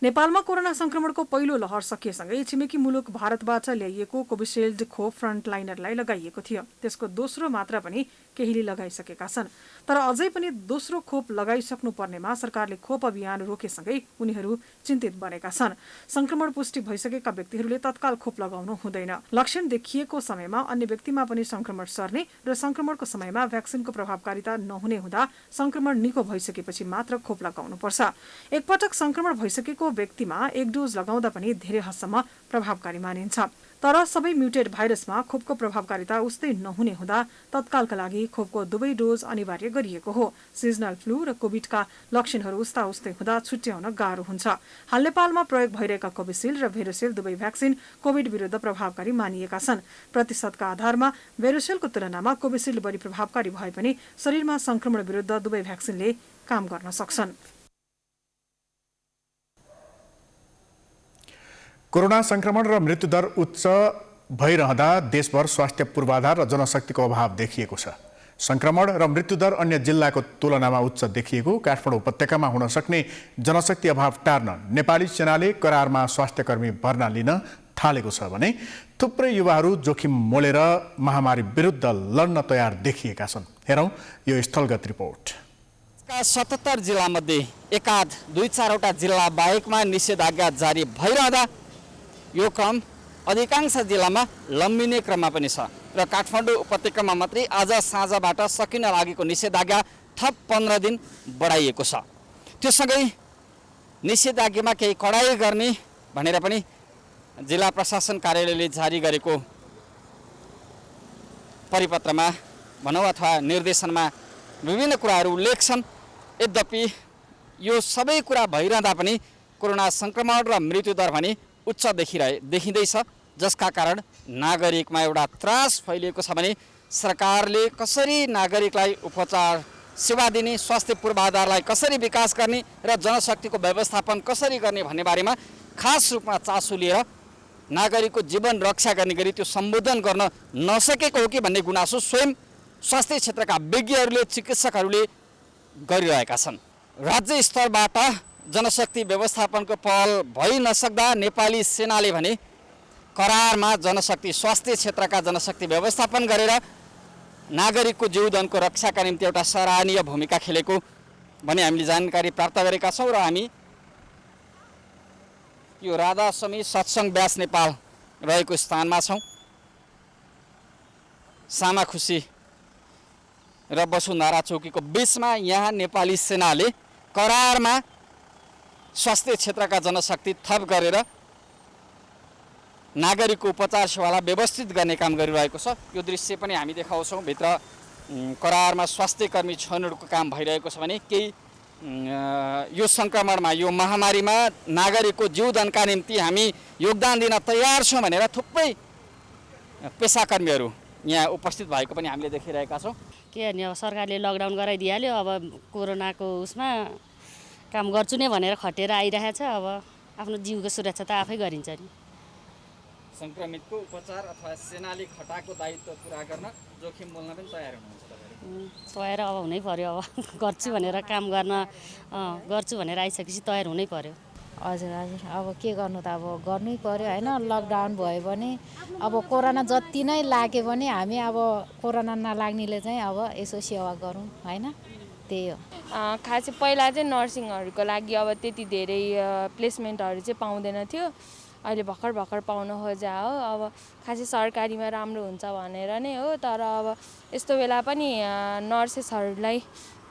नेपालमा कोरोना संक्रमणको पहिलो लहर सकिएसँगै छिमेकी मुलुक भारतबाट ल्याइएको कोभिसिल्ड खोप फ्रन्टलाइनरलाई लगाइएको थियो। त्यसको दोस्रो मात्रा पनि केहीले लगाइसकेका छन्। तर अझै पनि दोस्रो खोप लगाइसक्नु पर्नेमा सरकारले खोप अभियान रोकेसँगै उनीहरू चिन्तित बनेका छन्। संक्रमण पुष्टि भइसकेका व्यक्तिहरूले तत्काल खोप लगाउनु हुँदैन। लक्षण देखिएको समयमा अन्य व्यक्तिमा पनि संक्रमण सर्ने र संक्रमणको समयमा भ्याक्सिनको प्रभावकारिता नहुने हुँदा संक्रमण निको भइसकेपछि मात्र खोप लगाउनुपर्छ। एकपटक संक्रमण भइसकेको व्यक्तिमा एक डोज लगाउँदा पनि धेरै हदसम्म प्रभावकारी मानिन्छ। तर सबै म्युटेड भाइरसमा खोपको प्रभावकारिता उस्तै नहुने हुँदा तत्कालका लागि खोपको दुवै डोज अनिवार्य गरिएको हो। सिजनल फ्लू र कोभिडका लक्षणहरू उस्ता उस्तै हुँदा छुट्याउन गाह्रो हुन्छ। हाल नेपालमा प्रयोग भइरहेका कोभिसिल्ड र भेरोसेल दुवै भ्याक्सिन कोभिड विरुद्ध प्रभावकारी मानिएका छन्। प्रतिशतका आधारमा भेरोसेलको तुलनामा कोभिसिल्ड बढी प्रभावकारी भए पनि शरीरमा संक्रमण विरुद्ध दुवै भ्याक्सिनले काम गर्न सक्छन्। कोरोना संक्रमण र मृत्युदर उच्च भइरहँदा देशभर स्वास्थ्य पूर्वाधार र जनशक्तिको अभाव देखिएको छ। संक्रमण र मृत्युदर अन्य जिल्लाको तुलनामा उच्च देखिएको काठमाडौँ उपत्यकामा हुन सक्ने जनशक्ति अभाव टार्न नेपाली सेनाले करारमा स्वास्थ्यकर्मी भर्ना लिन थालेको छ भने थुप्रै युवाहरू जोखिम मोलेर महामारी विरुद्ध लड्न तयार देखिएका छन्। हेरौँ यो स्थलगत रिपोर्ट। 77 जिल्लामध्ये एकाध 2-4वटा जिल्ला बाहेकमा निषेधाज्ञा जारी भइरहँदा यो क्रम अधिकांश जिल्लामा लम्बिने क्रममा पनि छ र काठमाडौँ उपत्यकामा मात्रै आज साँझबाट सकिन लागेको निषेधाज्ञा थप 15 दिन बढाइएको छ। त्यससँगै निषेधाज्ञामा केही कडाई गर्ने भनेर पनि जिल्ला प्रशासन कार्यालयले जारी गरेको परिपत्रमा भनौँ अथवा निर्देशनमा विभिन्न कुराहरू उल्लेख छन्। यद्यपि यो सबै कुरा भइरहँदा पनि कोरोना संक्रमण र मृत्युदर भने उच्च देखिँदैछ, जसका कारण नागरिकमा एउटा त्रास फैलिएको छ भने सरकारले कसरी नागरिकलाई उपचार सेवा दिने, स्वास्थ्य पूर्वाधारलाई कसरी विकास गर्ने र जनशक्तिको व्यवस्थापन कसरी गर्ने भन्ने बारेमा खास रूपमा चासो लिएर नागरिकको जीवन रक्षा गर्ने गरी त्यो सम्बोधन गर्न नसकेको हो कि भन्ने गुनासो स्वयं स्वास्थ्य क्षेत्रका विज्ञहरूले, चिकित्सकहरूले गरिरहेका छन्। राज्य स्तरबाट जनशक्ति व्यवस्थापनको पहल भइ नसक्दा नेपाली सेनाले भने करारमा जनशक्ति स्वास्थ्य क्षेत्रका जनशक्ति व्यवस्थापन गरेर नागरिकको जीवनको रक्षाका निम्ति एउटा सराहनीय भूमिका खेलेको भने हामीले जानकारी प्राप्त गरेका छौँ र हामी यो राधा समी सत्सङ्ग व्यास नेपाल रहेको स्थानमा छौँ। सामाखुसी र वसुन्धरा चौकीको बीचमा यहाँ नेपाली सेनाले करारमा स्वास्थ्य क्षेत्रका जनशक्ति थप गरेर नागरिकको उपचार सेवालाई व्यवस्थित गर्ने काम गरिरहेको छ। यो दृश्य पनि हामी देखाउँछौँ। भित्र करारमा स्वास्थ्य कर्मी छनौटको काम भइरहेको छ भने केही यो सङ्क्रमणमा, यो महामारीमा नागरिकको जीवदानका निम्ति हामी योगदान दिन तयार छौँ भनेर थुप्रै पेसाकर्मीहरू यहाँ उपस्थित भएको पनि हामीले देखिरहेका छौँ। के अनि अब सरकारले लकडाउन गराइदिइहाल्यो, अब कोरोनाको उसमा काम गर्छु नै भनेर खटेर आइरहेछ। अब आफ्नो जीवको सुरक्षा त आफै गरिन्छ नि। संक्रमितको उपचार अथवा सेनाले खटाएको दायित्व पुरा गर्न जोखिम मोल्न पनि तयार हुनुहुन्छ तपाईहरु? तयार अब हुनै पर्यो। अब गर्छु भनेर काम गर्न गर्छु भनेर आइसकेपछि तयार हुनै पर्यो। हजुर हजुर, अब के गर्नु त, अब गर्नै पर्यो हैन। लकडाउन भयो भने अब कोरोना जति नै लाग्यो भने हामी अब कोरोना नलाग्नेले चाहिँ अब यसो सेवा गरौँ हैन, त्यही हो। खासै पहिला चाहिँ नर्सिङहरूको लागि अब त्यति धेरै प्लेसमेन्टहरू चाहिँ पाउँदैन थियो। अहिले भर्खर भर्खर पाउन खोजा हो। अब खासै सरकारीमा राम्रो हुन्छ भनेर नै हो। तर अब यस्तो बेला पनि नर्सेसहरूलाई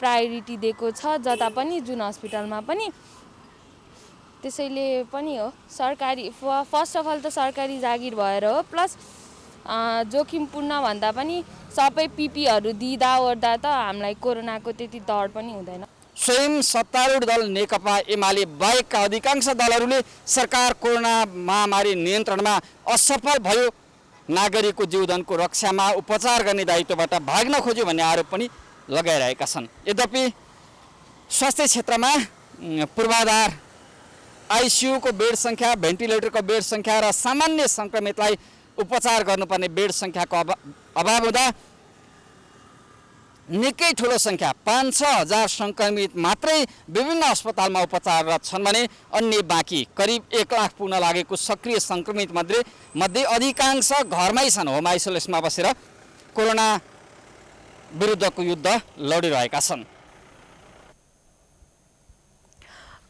प्रायोरिटी दिएको छ जता पनि, जुन हस्पिटलमा पनि। त्यसैले पनि हो, सरकारी फर्स्ट अफ अल त सरकारी जागिर भएर हो। प्लस जोखिमपूर्ण भन्दा पनि सबै पिपीहरू दिँदा ओर्दा त हामीलाई कोरोनाको त्यति डर पनि हुँदैन। स्वयं सत्तारूढ दल नेकपा एमाले बाहेकका अधिकांश दलहरूले सरकार कोरोना महामारी नियन्त्रणमा असफल भयो, नागरिकको जीवनको रक्षामा उपचार गर्ने दायित्वबाट भाग्न खोज्यो भन्ने आरोप पनि लगाइरहेका छन्। यद्यपि स्वास्थ्य क्षेत्रमा पूर्वाधार, आइसियुको बेड सङ्ख्या, भेन्टिलेटरको बेड सङ्ख्या र सामान्य सङ्क्रमितलाई उपचार गर्नुपर्ने बेड सङ्ख्याको अभाव हुँदा निकै ठुलो सङ्ख्या 5-6 हजार सङ्क्रमित मात्रै विभिन्न अस्पतालमा उपचाररत छन् भने अन्य बाँकी करिब 1 लाख पुग्न लागेको सक्रिय सङ्क्रमित मध्ये अधिकांश घरमै छन्, होम आइसोलेसनमा बसेर कोरोना विरुद्धको युद्ध लडिरहेका छन्।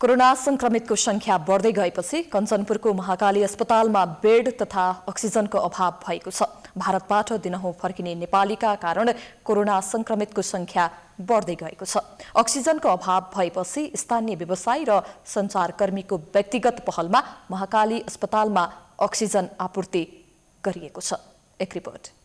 कोरोना संक्रमितको संख्या बढ्दै गएपछि कञ्चनपुरको महाकाली अस्पतालमा बेड तथा अक्सिजनको अभाव भएको छ। भारतबाट दिनहुँ फर्किने नेपालीका कारण कोरोना संक्रमितको संख्या बढ्दै गएको छ। अक्सिजनको अभाव भएपछि स्थानीय व्यवसायी र सञ्चारकर्मीको व्यक्तिगत पहलमा महाकाली अस्पतालमा अक्सिजन आपूर्ति गरिएको छ। एक रिपोर्ट।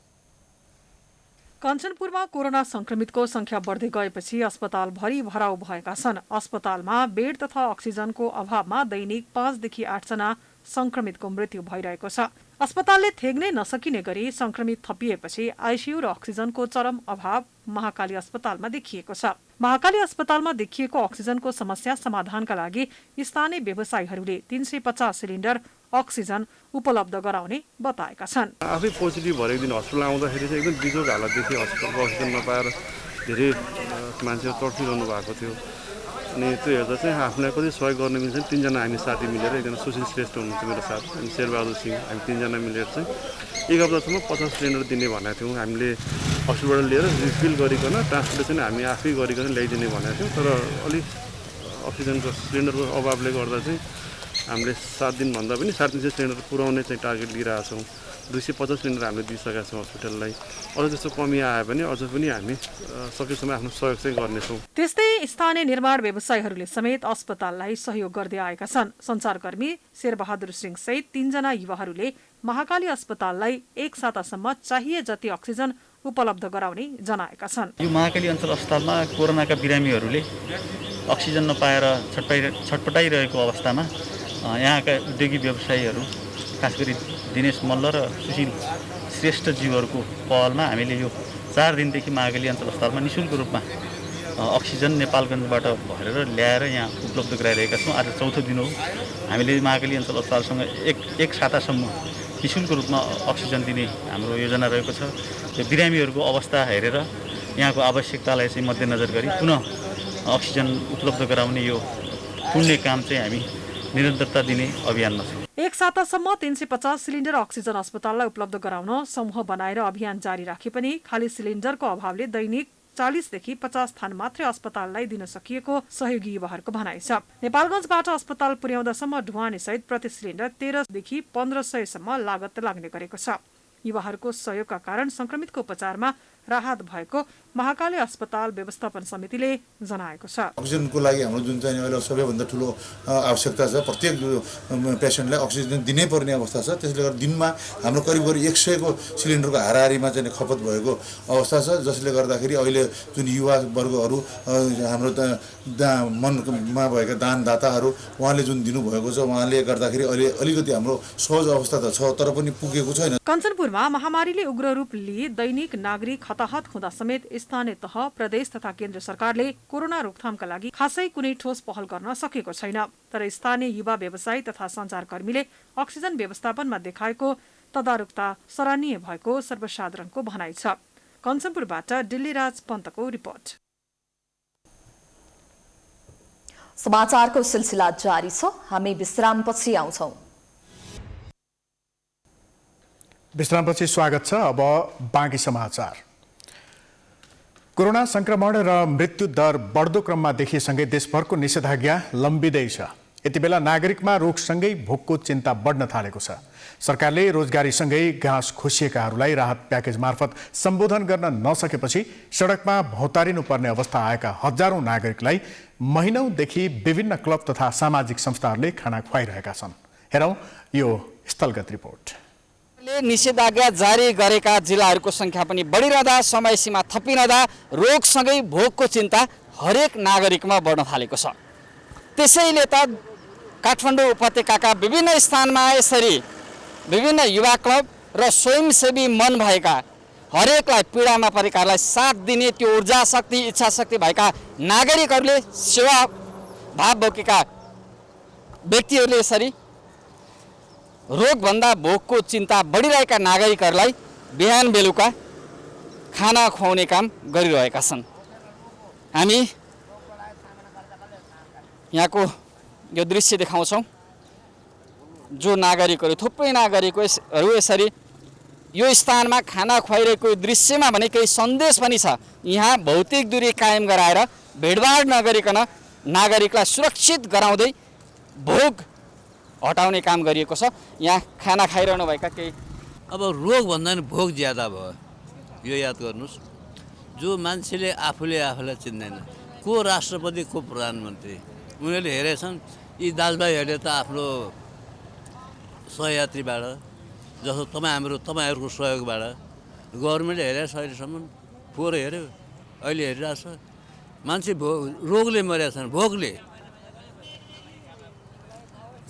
कञ्चनपुरमा कोरोना संक्रमितको संख्या बढ्दै गएपछि अस्पताल भरि भराउ भएका छन्। अस्पतालमा बेड तथा अक्सिजनको अभावमा दैनिक 5 देखि 8 जना संक्रमितको मृत्यु भइरहेको छ। अस्पतालले थेग्नै नसकिने गरी संक्रमित थपिएपछि आइसियु र अक्सिजनको चरम अभाव महाकाली अस्पतालमा देखिएको छ। महाकाली अस्पतालमा देखिएको अक्सिजनको समस्या समाधानका लागि स्थानीय व्यवसायीहरूले 350 सिलिन्डर अक्सिजन उपलब्ध गराउने बताएका छन्। आफै पोजिटिभ भरेको दिन हस्पिटल आउँदाखेरि चाहिँ एकदम बिजोग हालत देखियो। हस्पिटलको अक्सिजन नपाएर धेरै मान्छेहरू तड्पिरहनु भएको थियो। अनि त्यो हेर्दा चाहिँ आफूलाई कति सहयोग गर्न मिल्छ। 3 जना हामी साथी मिलेर, एकजना सुशील श्रेष्ठ हुनुहुन्छ मेरो साथ, अनि शेरबहादुर सिंह, हामी 3 जना मिलेर चाहिँ 1 हप्तासम्म 50 सिलिन्डर दिने भनेको थियौँ। हामीले हस्पिटलबाट लिएर रिफिल गरिकन ट्रान्सपोर्टेसन हामी आफै गरिकन ल्याइदिने भनेको थियौँ। तर अलिक अक्सिजनको सिलिन्डरको अभावले गर्दा चाहिँ हामीले 7 दिनभन्दा पनि 350 सिलिन्डर पुर्याउने चाहिँ टार्गेट लिइरहेछौँ। 250 सिलिन्डर हामीले दिइसकेका छौँ हस्पिटललाई। अझ त्यस्तो कमी आयो भने अझ पनि हामी सकेसम्म आफ्नो सहयोग चाहिँ गर्नेछौँ। त्यस्तै स्थानीय निर्माण व्यवसायीहरूले समेत अस्पताललाई सहयोग गर्दै आएका छन्। सञ्चारकर्मी शेरबहादुर सिंह सहित 3 जना युवाहरूले महाकाली अस्पताललाई 1 सातासम्म चाहिए जति अक्सिजन उपलब्ध गराउने जनाएका छन्। यो महाकाली अञ्चल अस्पतालमा कोरोनाका बिरामीहरूले अक्सिजन नपाएर छटपटाइरहेको अवस्थामा यहाँका उद्योगी व्यवसायीहरू, खास गरी दिनेश मल्ल र सुशील श्रेष्ठज्यूहरूको पहलमा हामीले यो 4 दिनदेखि महाकाली अञ्चल अस्पतालमा निःशुल्क रूपमा अक्सिजन नेपालगञ्जबाट भरेर ल्याएर यहाँ उपलब्ध गराइरहेका छौँ। आज 4थो दिन हो। हामीले महाकाली अञ्चल अस्पतालसँग एक सातासम्म निःशुल्क रूपमा अक्सिजन दिने हाम्रो योजना रहेको छ। यो बिरामीहरूको अवस्था हेरेर यहाँको आवश्यकतालाई चाहिँ मध्यनजर गरी पुनः अक्सिजन उपलब्ध गराउने यो पुण्य काम चाहिँ हामी निरन्तरता दिने अभियानमा छौँ। 1 सातासम्म 350 सिलिन्डर अक्सिजन अस्पताललाई उपलब्ध गराउन समूह बनाएर अभियान जारी राखे पनि खाली सिलिन्डरको अभावले दैनिक 40 देखि 50 थान मात्रै अस्पताललाई दिन सकिएको सहयोगी युवाहरूको भनाइ छ। नेपालगञ्जबाट अस्पताल पुर्याउँदासम्म ढुवानी सहित प्रति सिलिन्डर 13 देखि 1500 सम्म लागत लाग्ने गरेको छ। युवाहरूको सहयोगका कारण संक्रमितको उपचारमा राहत भएको महाकाली अस्पताल व्यवस्थापन समितिले जनाएको छ। अक्सिजनको लागि हाम्रो जुन चाहिँ अहिले सबैभन्दा ठुलो आवश्यकता छ, प्रत्येक पेसेन्टलाई अक्सिजन दिनै पर्ने अवस्था छ। त्यसले गर्दा दिनमा हाम्रो करिब 100को सिलिन्डरको हाराहारीमा चाहिँ खपत भएको अवस्था छ। जसले गर्दाखेरि अहिले जुन युवा वर्गहरू हाम्रो मनमा भएका दानदाताहरू उहाँले जुन दिनुभएको छ, उहाँले गर्दाखेरि अहिले अलिकति हाम्रो सहज अवस्था त छ, तर पनि पुगेको छैन। कञ्चनपुरमा महामारीले उग्र रूप लिए दैनिक नागरिक हताहत हुँदा समेत स्थानीय तह, प्रदेश तथा केन्द्र सरकारले कोरोना रोकथामका लागि खासै कुनै ठोस पहल गर्न सकेको छैन। तर स्थानीय युवा व्यवसायी तथा सञ्चारकर्मीले अक्सिजन व्यवस्थापनमा देखाएको तदारुकता सराहनीय भएको सर्वसाधारणको भनाइ छ। कञ्चनपुरबाट दिल्लीराज पन्तको रिपोर्ट। समाचारको सिलसिला जारी छ। हामी विश्रामपछि आउँछौं। विश्रामपछि स्वागत छ। अब बाँकी समाचार। कोरोना संक्रमण र मृत्यु दर बढ्दो क्रममा देखिएसँगै देशभरको निषेधाज्ञा लम्बिँदै छ। यति बेला नागरिकमा रोगसँगै भोकको चिन्ता बढ्न थालेको छ। सरकारले रोजगारीसँगै घाँस खोसिएकाहरूलाई राहत प्याकेज मार्फत सम्बोधन गर्न नसकेपछि सडकमा भौतारिनु पर्ने अवस्था आएका हजारौं नागरिकलाई महिनौदेखि विभिन्न क्लब तथा सामाजिक संस्थाहरूले खाना खुवाइरहेका छन्। हेरौं यो स्थलगत रिपोर्ट। निषेधाज्ञा जारी गरेका जिल्लाहरूको संख्या पनि बढिरहँदा, समय सीमा थपिरहँदा रोगसँगै भोकको चिन्ता हरेक नागरिकमा बढ्न थालेको छ। त्यसैले त काठमाडौँ उपत्यकाका विभिन्न स्थानमा यसरी विभिन्न युवा क्लब र स्वयंसेवी मन भएका, हरेकलाई पीडामा परेकाहरूलाई साथ दिने त्यो ऊर्जा शक्ति, इच्छा शक्ति भएका नागरिकहरूले, सेवा भाव बोकेका व्यक्तिहरूले यसरी रोगभन्दा भोकको चिन्ता बढिरहेका नागरिकहरूलाई बिहान बेलुका खाना खुवाउने काम गरिरहेका छन्। हामी यहाँको यो दृश्य देखाउँछौँ। जो नागरिकहरू थुप्रै नागरिकहरू यसरी यो स्थानमा खाना खुवाइरहेको दृश्यमा भने केही सन्देश पनि छ। यहाँ भौतिक दूरी कायम गराएर भिडभाड नगरिकन नागरिकलाई सुरक्षित गराउँदै भोग हटाउने काम गरिएको छ। यहाँ खाना खाइरहनु भएका केही अब रोग भन्दा नि भोग ज्यादा भयो, यो याद गर्नुहोस्। जो मान्छेले आफूलाई चिन्दैन, को राष्ट्रपति को प्रधानमन्त्री, उनीहरूले हेरेछन्। यी दाजुभाइहरूले त आफ्नो सहयात्रीबाट, जस्तो तपाईँहरूको सहयोगबाट गभर्मेन्टले हेरेछ, अहिलेसम्म फोहोर हेऱ्यो, अहिले हेरिरहेछ। मान्छे रोगले मरेका छन्, भोगले।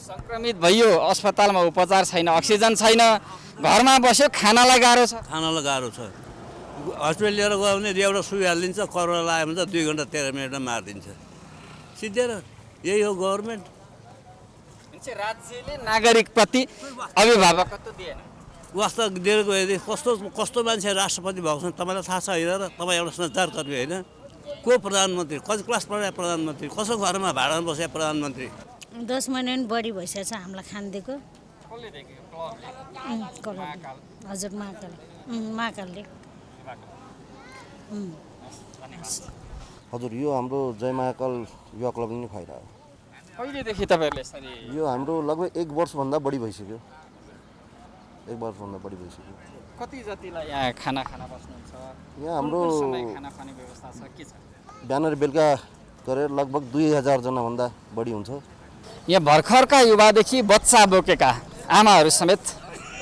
सङ्क्रमित भइयो, अस्पतालमा उपचार छैन, अक्सिजन छैन, घरमा बस्यो, खानालाई गाह्रो छ। खानालाई गाह्रो छ। हस्पिटल लिएर गयो भने एउटा सुई हालिदिन्छ, करोना लाग्यो भने त 2 घन्टा 13 मिनटमा मारिदिन्छ। सिद्धेर यही हो गभर्मेन्ट। राज्यले नागरिकप्रति अभिभावकत्व दिएन। वास्ता दिएको यदि कस्तो मान्छे राष्ट्रपति भएको छ तपाईँलाई थाहा छ होइन? र तपाईँ एउटा सञ्चारकर्मी होइन? को प्रधानमन्त्री, कति क्लास पढाए प्रधानमन्त्री, कसो घरमा भाडामा बसे प्रधानमन्त्री? 10 महिना पनि बढी भइसकेको छ हामीलाई खानदिएको। हजुर, महाकालले। हजुर, यो हाम्रो जय महाकाल युवा क्लबले नै खुवाइरह्यो। कहिलेदेखि तपाईँहरूले यसरी? यो हाम्रो लगभग 1 वर्षभन्दा बढी भइसक्यो। 1 वर्षभन्दा बढी भइसक्यो। कति जतिलाई यहाँ खाना खान बस्नुहुन्छ? यहाँ हाम्रो खाना खाने व्यवस्था छ के छ? बिहान र बेलुका गरेर लगभग 2000 जनाभन्दा बढी हुन्छ। यहाँ भर्खरका युवादेखि बच्चा बोकेका आमाहरू समेत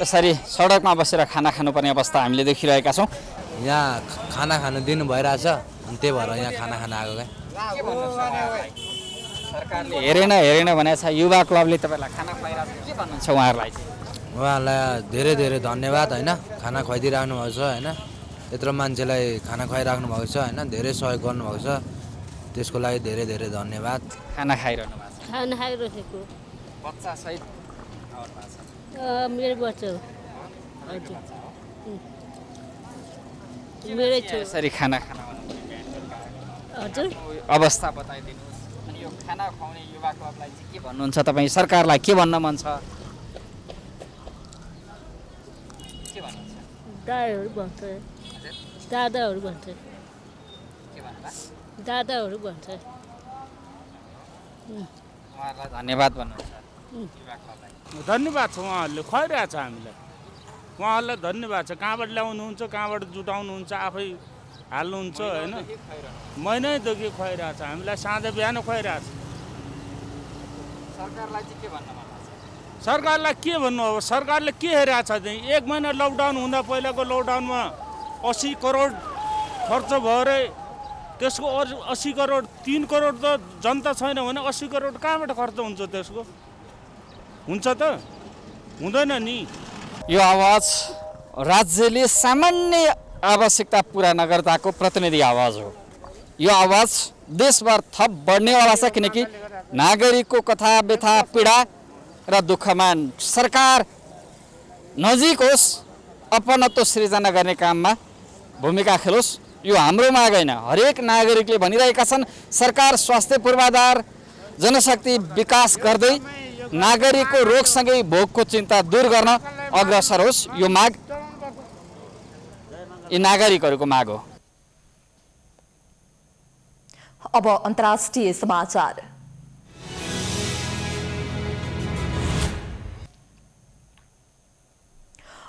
यसरी सडकमा बसेर खाना खानुपर्ने अवस्था हामीले देखिरहेका छौँ। यहाँ खाना खानु दिनु भइरहेछ, अनि त्यही भएर यहाँ खाना खान आएको क्या। सरकारले हेरेन भनेको छ, युवा क्लबले तपाईँलाई खाना खुवाइरहेको छ, के भन्नुहुन्छ उहाँहरूलाई? उहाँहरूलाई धेरै धेरै धन्यवाद होइन, खाना खुवाइदिइराख्नु भएको छ होइन, यत्रो मान्छेलाई खाना खुवाइराख्नु भएको छ होइन, धेरै सहयोग गर्नुभएको छ, त्यसको लागि धेरै धेरै धन्यवाद। खाना खाइरहनु भएको छ? खाना खाइरहेको। बच्चा सहित मेरो बच्चा हो। हजुर, मेरै छोरा। यसरी खाना खान हजुर अवस्था बताइदिनुहोस्। अनि यो खाना खुवाउने युवा क्लबलाई चाहिँ के भन्नुहुन्छ तपाईँ? सरकारलाई के भन्न मन छ? के भन्नुहुन्छ? दादाहरू भन्छ। दादाहरू भन्छ। के भन्ला? दादाहरू भन्छ। उहाँहरूलाई धन्यवाद भन्नुहुन्छ युवा क्लबलाई। धन्यवाद छ, उहाँहरूले खुवाइरहेछ हामीलाई। उहाँहरूलाई धन्यवाद छ। कहाँबाट ल्याउनुहुन्छ, कहाँबाट जुटाउनुहुन्छ, आफै हाल्नुहुन्छ होइन। महिनैदेखि खुवाइरहेछ हामीलाई, साँझ बिहान खुवाइरहेछ। सरकारलाई चाहिँ के भन्न मन लाग्छ? सरकारलाई के भन्नु? अब सरकारले के हेरेको छ चाहिँ? 1 महिना लकडाउन हुँदा पहिलाको लकडाउनमा 80 करोड खर्च भयो अरे। त्यसको 80 करोड, 3 करोड त जनता छैन भने 80 करोड कहाँबाट खर्च हुन्छ? त्यसको हुन्छ त? हुँदैन नि। यो आवाज राज्यले सामान्य आवश्यकता पुरा नगर्दाको प्रतिनिधि आवाज हो। यो आवाज देशभर थप बढ्नेवाला छ, किनकि नागरिकको कथा व्यथा पीडा र दुःखमा सरकार नजिक होस्, अपनत्व सृजना गर्ने काममा भूमिका खेलोस्। यो हाम्रो माग होइन, हरेक नागरिकले भनिरहेका छन्। सरकार स्वास्थ्य पूर्वाधार, जनशक्ति विकास गर्दै नागरिकको रोगसँगै भोगको चिन्ता दूर गर्न अग्रसर होस्। यो माग यी नागरिकहरूको माग हो। अब अन्तर्राष्ट्रिय समाचार।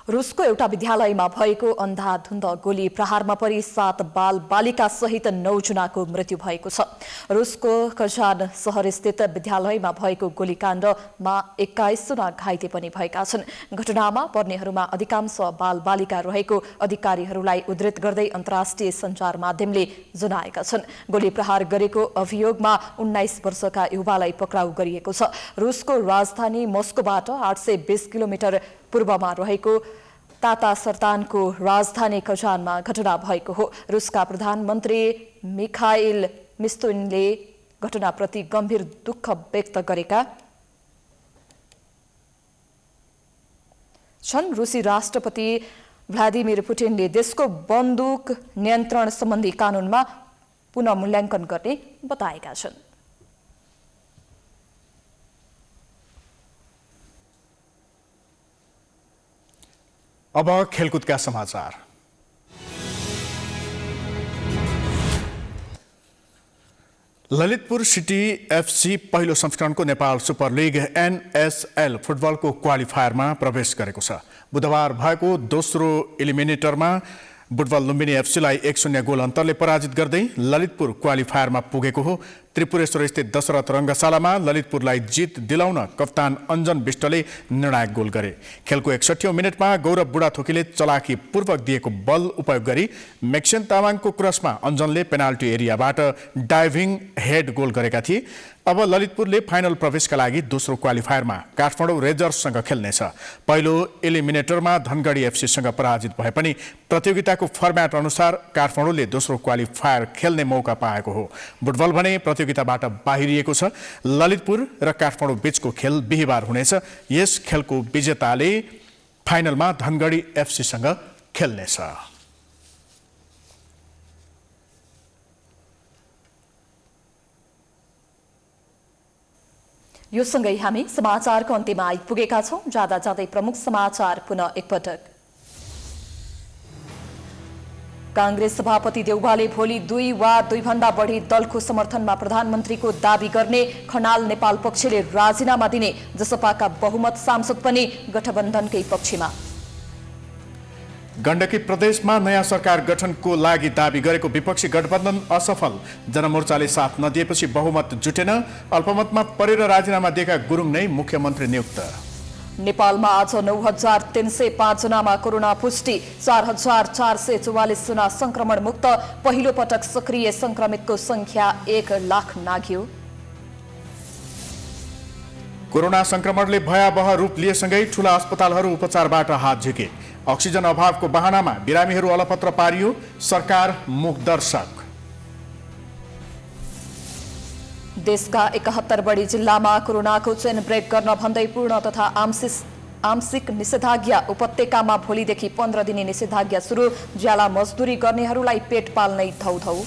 रुसको एउटा विद्यालयमा भएको अन्धाधुन्द गोली प्रहारमा परि 7 बाल बालिका सहित 9 जनाको मृत्यु भएको छ। रुसको कजान शहरस्थित विद्यालयमा भएको गोलीकाण्डमा 21 जना घाइते पनि भएका छन्। घटनामा पर्नेहरूमा अधिकांश बाल बालिका रहेको अधिकारीहरूलाई उद्धृत गर्दै अन्तर्राष्ट्रिय सञ्चार माध्यमले जनाएका छन्। गोली प्रहार गरेको अभियोगमा 19 वर्षका युवालाई पक्राउ गरिएको छ। रुसको राजधानी मस्कोबाट 820 किलोमिटर पूर्वमा रहेको तातासर्तानको राजधानी कजानमा घटना भएको हो। रुसका प्रधानमन्त्री मिखाइल मिस्तुनले घटनाप्रति गम्भीर दुःख व्यक्त गरेका छन्। रुसी राष्ट्रपति भ्लादिमिर पुटिनले देशको बन्दुक नियन्त्रण सम्बन्धी कानूनमा पुनः मूल्याङ्कन गर्ने बताएका छन्। अब खेलकुदका समाचार। ललितपुर सिटी एफसी पहिलो संस्करणको नेपाल सुपर लिग NSL फुटबलको क्वालिफायरमा प्रवेश गरेको छ। बुधबार भएको दोस्रो एलिमिनेटरमा बुटबल लुम्बिनी एफसीलाई 1-0 गोल अन्तरले पराजित गर्दै ललितपुर क्वालिफायरमा पुगेको हो। त्रिपुरेश्वर स्थित दशरथ रङ्गशालामा ललितपुरलाई जित दिलाउन कप्तान अञ्जन विष्टले निर्णायक गोल गरे। खेलको 61औं मिनेटमा गौरव बुढाथोकीले चलाकी पूर्वक दिएको बल उपयोग गरी मेक्सेन तामाङको क्रसमा अञ्जनले पेनाल्टी एरियाबाट डाइभिङ हेड गोल गरेका थिए। अब ललितपुरले फाइनल प्रवेशका लागि दोस्रो क्वालिफायरमा काठमाडौँ रेजर्ससँग खेल्नेछ। पहिलो एलिमिनेटरमा धनगढी एफसीसँग पराजित भए पनि प्रतियोगिताको फर्म्याट अनुसार काठमाडौँले दोस्रो क्वालिफायर खेल्ने मौका पाएको हो। फुटबल भने प्रतियोगिताबाट बाहिरिएको छ। ललितपुर र काठमाडौँ बीचको खेल बिहीबार हुनेछ। यस खेलको विजेताले फाइनलमा धनगढी एफसीसँग खेल्नेछ। यो सँगै हामी समाचारको अन्त्यमा आइपुगेका छौं। जाँदा जाँदै प्रमुख समाचार पुनः एकपटक। कांग्रेस सभापति देउवाले भोलि 2 वा 2 भन्दा बढी दलको समर्थनमा प्रधानमन्त्रीको दाबी गर्ने। खनाल नेपाल पक्षले राजीनामा दिने। जसपाका बहुमत सांसद पनि गठबन्धनकै पक्षमा। गण्डकी प्रदेशमा नयाँ सरकार गठनको लागि दाबी गरेको विपक्षी गठबन्धन असफल। जनमोर्चाले साथ नदिएपछि बहुमत जुटेन। अल्पमतमा परेर राजीनामा दिएका गुरुङ नै मुख्यमन्त्री नियुक्त। नेपालमा आज 9305 जनामा कोरोना पुष्टि। 4444 जना संक्रमण मुक्त। पहिलो पटक सक्रिय संक्रमितको संख्या 1 लाख नाघ्यो। कोरोना संक्रमणले भयावह रूप लिएसँगै ठूला अस्पतालहरू उपचारबाट हात झिके। अक्सिजन अभावको बहानामा बिरामीहरू अलपत्र पारियो। सरकार मुखदर्शक। देशका 71 बढी जिल्लामा कोरोनाको चेन ब्रेक गर्न भन्दै पूर्ण तथा आंशिक निषेधाज्ञा। उपत्यकामा भोलिदेखि 15 दिने निषेधाज्ञा सुरु। ज्याला मजदुरी गर्नेहरूलाई पेट पाल्नै धौधौ।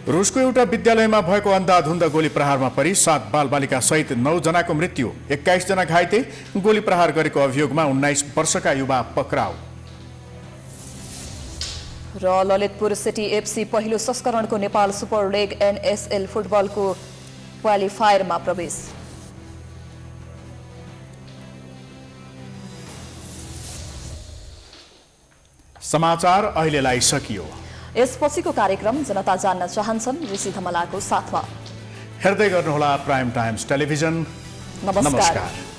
रुसको एउटा विद्यालयमा भएको अन्धाधुन्द गोली प्रहारमा परि 7 बालबालिका सहित 9 जनाको मृत्यु। 21 जना घाइते। गोली प्रहार गरेको अभियोगमा 19 वर्षका युवा पक्राउ। र ललितपुर सिटी एफसी पहिलो संस्करणको नेपाल सुपर लिग NSL फुटबलको क्वालिफायरमा प्रवेश। समाचार अहिलेलाई सकियो। यसपछिको कार्यक्रम जनता जान्न चाहन्छन् ऋषि धमलाको साथमा। हेर्दै गर्नुहोला प्राइम टाइम्स टेलिभिजन। नमस्कार।